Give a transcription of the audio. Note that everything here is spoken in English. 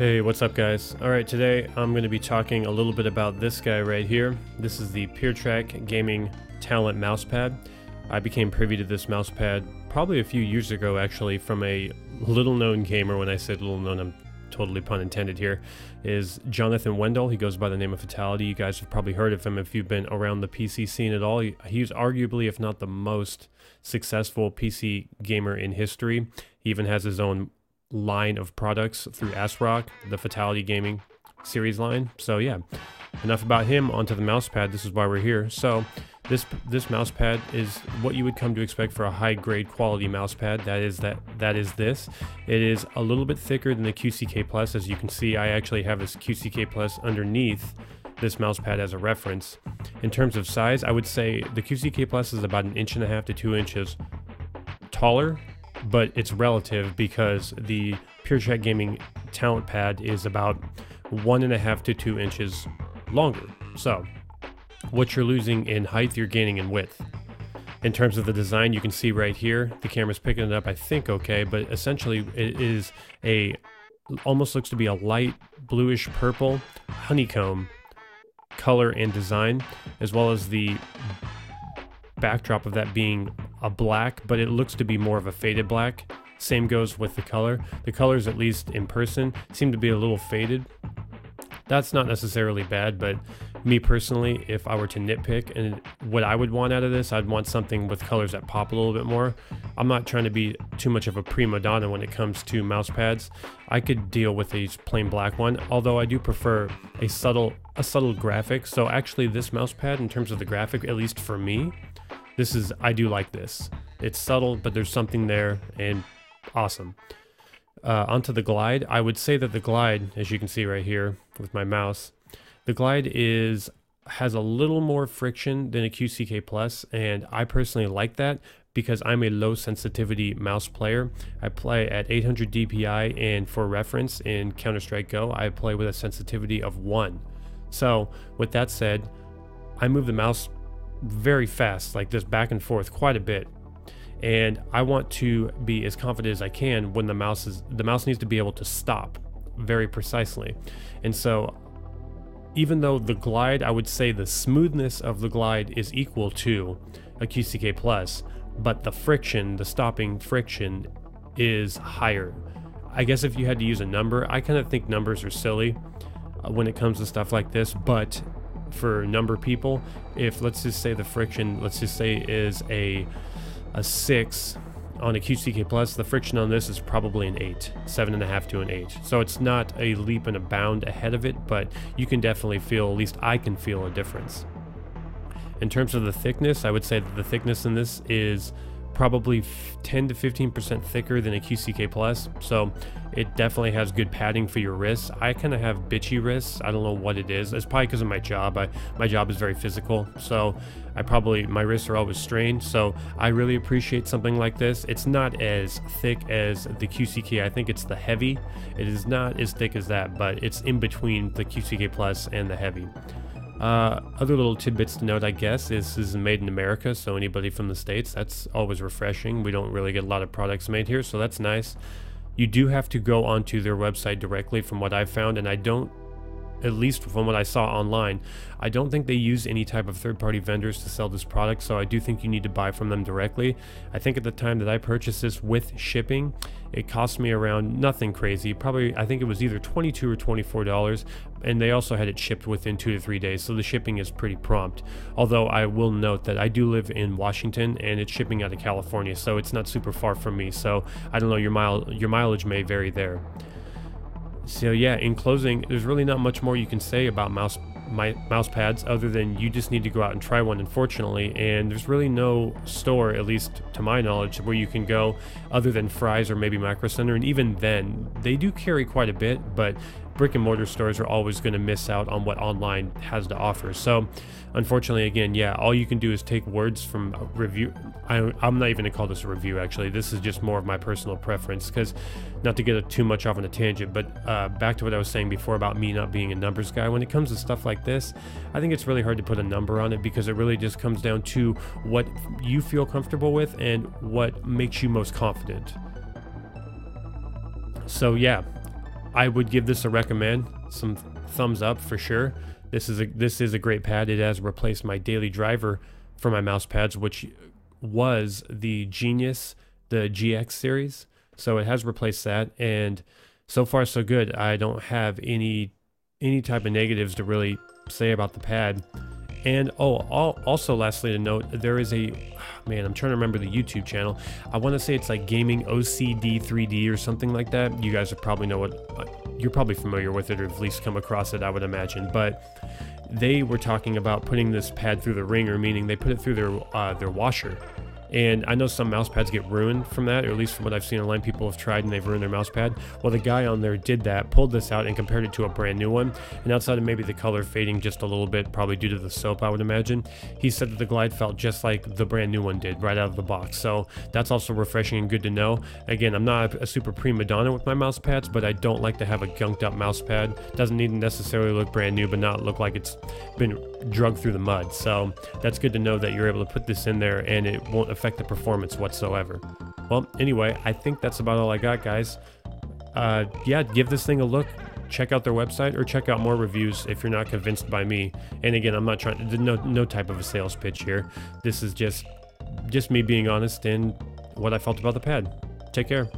Hey, what's up guys? Alright, today I'm going to be talking a little bit about this guy right here. This is the PureTrak Gaming Talent Mousepad. I became privy to this mousepad probably a few years ago actually from a little known gamer. When I say little known, I'm totally pun intended here, is Jonathan Wendell. He goes by the name of Fatality. You guys have probably heard of him if you've been around the PC scene at all. He's arguably, if not the most successful PC gamer in history. He even has his own line of products through ASRock, the Fatality Gaming series line. So yeah, enough about him, onto the mousepad. This is why we're here. So this mousepad is what you would come to expect for a high grade quality mousepad. That is this. It is a little bit thicker than the QCK Plus. As you can see, I actually have this QCK Plus underneath this mousepad as a reference. In terms of size, I would say the QCK Plus is about 1.5 to 2 inches taller, but it's relative because the PureTrak Gaming Talent Pad is about 1.5 to 2 inches longer. So what you're losing in height, you're gaining in width. In terms of the design, you can see right here, the camera's picking it up, I think, okay, but essentially it is almost looks to be a light bluish purple honeycomb color and design, as well as the backdrop of that being a black, but it looks to be more of a faded black. Same goes with the color. The colors, at least in person, seem to be a little faded. That's not necessarily bad, but me personally, if I were to nitpick and what I would want out of this, I'd want something with colors that pop a little bit more. I'm not trying to be too much of a prima donna when it comes to mouse pads. I could deal with a plain black one, although I do prefer a subtle graphic. So actually this mouse pad, in terms of the graphic, at least for me, I do like this. It's subtle, but there's something there, and awesome. Onto the glide. I would say that the glide, as you can see right here with my mouse, the glide has a little more friction than a QCK Plus, and I personally like that because I'm a low sensitivity mouse player. I play at 800 DPI, and for reference, in Counter-Strike Go, I play with a sensitivity of 1. So with that said, I move the mouse very fast, like this, back and forth quite a bit, and I want to be as confident as I can when the mouse needs to be able to stop very precisely. And so even though the glide, I would say the smoothness of the glide is equal to a QCK Plus, but the friction, the stopping friction, is higher. I guess if you had to use a number, I kind of think numbers are silly when it comes to stuff like this, but for number people, if let's just say the friction, let's just say is a 6 on a QCK Plus, the friction on this is probably an 8, 7.5 to an 8. So it's not a leap and a bound ahead of it, but you can definitely feel, at least I can feel, a difference. In terms of the thickness, I would say that the thickness in this is probably 10 to 15% thicker than a QCK Plus, so it definitely has good padding for your wrists. I kind of have bitchy wrists. I don't know what it is. It's probably because of my job. My job is very physical, so my wrists are always strained, so I really appreciate something like this. It's not as thick as the QCK. I think it's the heavy. It is not as thick as that, but it's in between the QCK Plus and the heavy. Other little tidbits to note, I guess, is this is made in America, so anybody from the States, that's always refreshing. We don't really get a lot of products made here, so that's nice. You do have to go onto their website directly, from what I've found, and I don't, at least from what I saw online, I don't think they use any type of third-party vendors to sell this product, so I do think you need to buy from them directly. I think at the time that I purchased this with shipping, it cost me around, nothing crazy, probably, I think it was either $22 or $24, and they also had it shipped within 2 to 3 days, so the shipping is pretty prompt. Although I will note that I do live in Washington, and it's shipping out of California, so it's not super far from me, so I don't know, your mileage may vary there. So yeah, in closing, there's really not much more you can say about mouse pads other than you just need to go out and try one, unfortunately, and there's really no store, at least to my knowledge, where you can go other than Fry's or maybe Micro Center, and even then, they do carry quite a bit, but brick and mortar stores are always going to miss out on what online has to offer. So unfortunately, again, yeah, all you can do is take words from a review. I'm not even going to call this a review, actually. This is just more of my personal preference, because not to get too much off on a tangent, but back to what I was saying before about me not being a numbers guy. When it comes to stuff like this, I think it's really hard to put a number on it, because it really just comes down to what you feel comfortable with and what makes you most confident. So yeah, I would give this a recommend, some thumbs up for sure. This is a great pad. It has replaced my daily driver for my mouse pads, which was the Genius, the GX series. So it has replaced that, and so far so good. I don't have any type of negatives to really say about the pad. And also lastly to note, there is I'm trying to remember the YouTube channel. I want to say it's like Gaming OCD 3D or something like that. You guys probably know you're probably familiar with it, or at least come across it, I would imagine. But they were talking about putting this pad through the ringer, meaning they put it through their washer. And I know some mouse pads get ruined from that, or at least from what I've seen online, people have tried and they've ruined their mouse pad. Well, the guy on there did that, pulled this out and compared it to a brand new one. And outside of maybe the color fading just a little bit, probably due to the soap, I would imagine, he said that the glide felt just like the brand new one did right out of the box. So that's also refreshing and good to know. Again, I'm not a super prima donna with my mouse pads, but I don't like to have a gunked up mouse pad. Doesn't need to necessarily look brand new, but not look like it's been drugged through the mud. So that's good to know that you're able to put this in there and it won't affect the performance whatsoever. Well, anyway, I think that's about all I got, guys. Yeah, give this thing a look. Check out their website or check out more reviews if you're not convinced by me. And again, I'm not trying to, no type of a sales pitch here. This is just me being honest and what I felt about the pad. Take care.